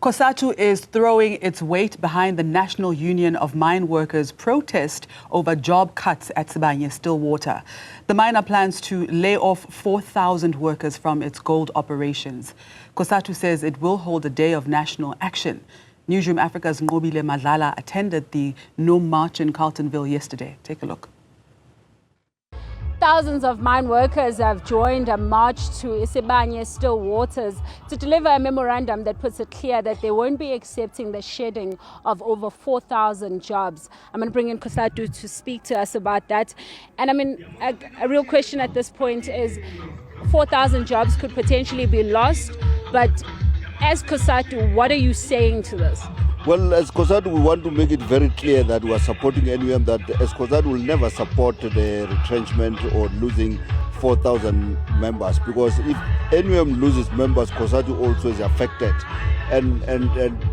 Cosatu is throwing its weight behind the National Union of Mineworkers protest over job cuts at Sibanye-Stillwater. The miner plans to lay off 4,000 workers from its gold operations. Cosatu says it will hold a day of national action. Newzroom Afrika's Nqobile Madlala attended the No March in Carletonville yesterday. Take a look. Thousands of mine workers have joined a march to Sibanye-Stillwater to deliver a memorandum that puts it clear that they won't be accepting the shedding of over 4,000 jobs. I'm going to bring in Cosatu to speak to us about that. And I mean, a real question at this point is 4,000 jobs could potentially be lost. But as Cosatu, what are you saying to this? Well, as Cosatu, we want to make it very clear that we are supporting NUM, that as Cosatu will never support the retrenchment or losing 4,000 members, because if NUM loses members, Cosatu also is affected. And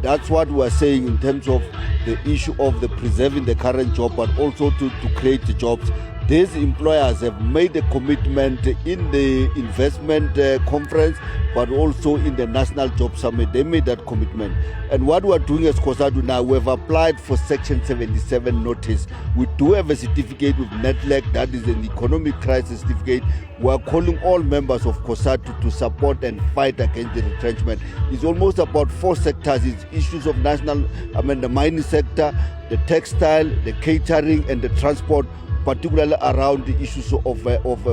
that's what we are saying in terms of the issue of the preserving the current job, but also to create the jobs. These employers have made a commitment in the investment conference, but also in the National Job Summit. They made that commitment. And what we are doing as Cosatu now, we have applied for Section 77 notice. We do have a certificate with NETLEC, that is an economic crisis certificate. We are calling all members of Cosatu to support and fight against the retrenchment. It's almost about 4 sectors. It's issues of the mining sector, the textile, the catering, and the transport, particularly around the issues of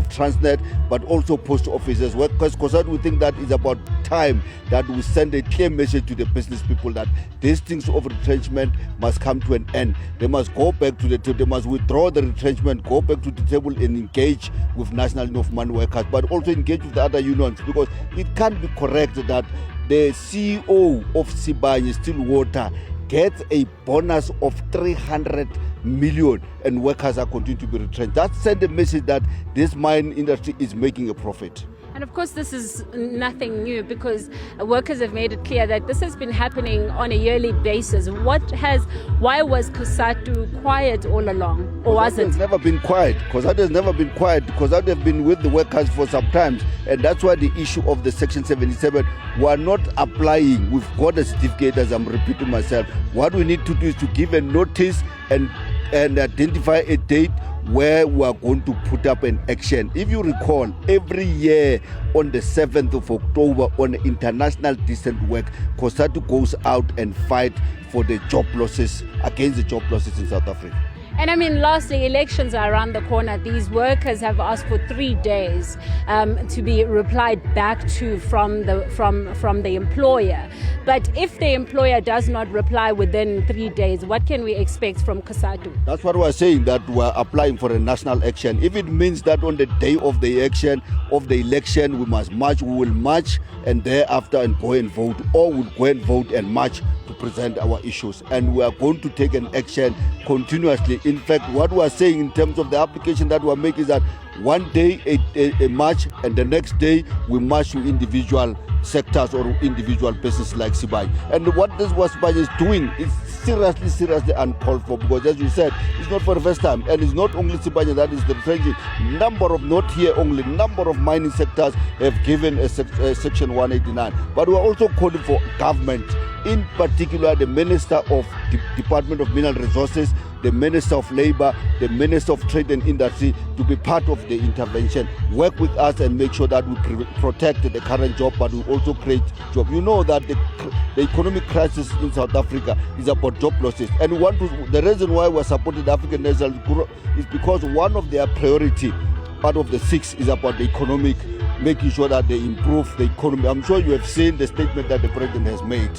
Transnet, but also post offices. Because Cosatu, we think that it's about time that we send a clear message to the business people that these things of retrenchment must come to an end. They must go back to the table. They must withdraw the retrenchment, go back to the table and engage with National Union of Mineworkers, but also engage with the other unions, because it can't be correct that the CEO of Sibanye-Stillwater gets a bonus of 300 million and workers are continuing to be retrenched. That sends a message that this mine industry is making a profit. And of course, this is nothing new, because workers have made it clear that this has been happening on a yearly basis. Why was Cosatu quiet all along, or was it? Cosatu has never been quiet. Cosatu has never been quiet. Cosatu has been with the workers for some time, and that's why the issue of the Section 77, we are not applying. We've got a certificate, as I'm repeating myself. What we need to do is to give a notice and identify a date where we are going to put up an action. If you recall, every year on the 7th of October on International Decent Work, Cosatu goes out and fight for the job losses, against the job losses in South Africa. And I mean, lastly, elections are around the corner. These workers have asked for 3 days to be replied back to from the employer. But if the employer does not reply within 3 days, what can we expect from Cosatu? That's what we're saying, that we're applying for a national action. If it means that on the day of the election, we must march, we will march, and thereafter and go and vote, or we'll go and vote and march to present our issues. And we are going to take an action continuously. In fact, what we are saying in terms of the application that we are making is that one day a march, and the next day we march to individual sectors or individual businesses like Sibanye. And what Sibanye is doing is seriously uncalled for, because as you said, it's not for the first time, and it's not only Sibanye that is the retrenching. Not here only, number of mining sectors have given a Section 189. But we are also calling for government, in particular the Minister of Department of Mineral Resources, the Minister of Labour, the Minister of Trade and Industry, to be part of the intervention, work with us and make sure that we protect the current job, but we also create jobs. You know that the economic crisis in South Africa is about job losses, and the reason why we're supporting the African National Group is because one of their priority out of the 6 is about the economic, making sure that they improve the economy. I'm sure you have seen the statement that the president has made.